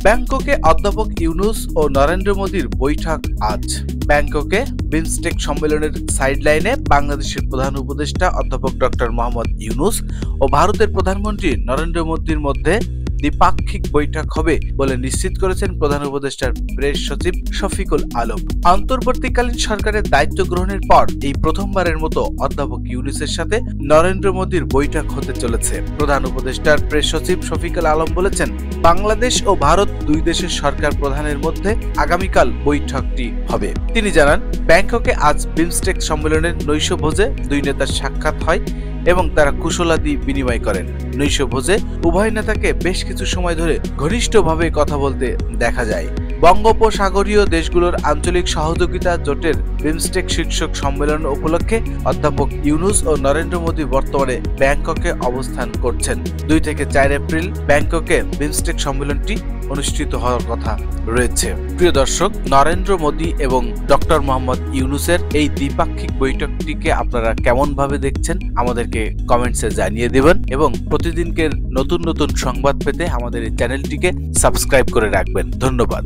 ব্যাংককে অধ্যাপক ইউনূস ও নরেন্দ্র মোদীর বৈঠক আজ। ব্যাংককে বিমস্টেক সম্মেলনের সাইডলাইনে বাংলাদেশের প্রধান উপদেষ্টা অধ্যাপক ডক্টর মোহাম্মদ ইউনূস ও ভারতের প্রধানমন্ত্রী নরেন্দ্র মোদীর মধ্যে দ্বিপাক্ষিক বৈঠক হবে বলে নিশ্চিত করেছেন প্রধান উপদেষ্টার প্রেস সচিব শফিকুল আলম। অন্তর্বর্তীকালীন সরকারের দায়িত্ব গ্রহণের পর এই প্রথমবারের মতো অধ্যাপক ইউনূসের সাথে নরেন্দ্র মোদীর বৈঠক হতে চলেছে। প্রধান উপদেষ্টার প্রেস সচিব শফিকুল আলম বলেছেন, বাংলাদেশ ও ভারত দুই দেশের সরকার প্রধানের মধ্যে আগামীকাল বৈঠকটি হবে। তিনি জানান, ব্যাংককে আজ বিমস্টেক সম্মেলনের নৈশভোজে দুই নেতার সাক্ষাৎ হয় এবং তারা কুশলাদি বিনিময় করেন। নৈশভোজে উভয় নেতাকে বেশ কিছু সময় ধরে ঘনিষ্ঠভাবে কথা বলতে দেখা যায়। বঙ্গোপসাগরীয় দেশগুলোর আঞ্চলিক সহযোগিতা জোটের বিমস্টেক শীর্ষক সম্মেলন উপলক্ষে অধ্যাপক ইউনূস ও নরেন্দ্র মোদী বর্তমানে ব্যাংককে অবস্থান করছেন। 2 থেকে 4 এপ্রিল ব্যাংককে বিমস্টেক সম্মেলনটি অনুষ্ঠিত হওয়ার কথা রয়েছে। প্রিয় দর্শক, নরেন্দ্র মোদী এবং ডক্টর মোহাম্মদ ইউনূসের এই দ্বিপাক্ষিক বৈঠকটিকে আপনারা কেমন ভাবে দেখছেন আমাদেরকে কমেন্টসে জানিয়ে দেবেন এবং প্রতিদিনকের নতুন নতুন সংবাদ পেতে আমাদের এই চ্যানেলটিকে সাবস্ক্রাইব করে রাখবেন। ধন্যবাদ।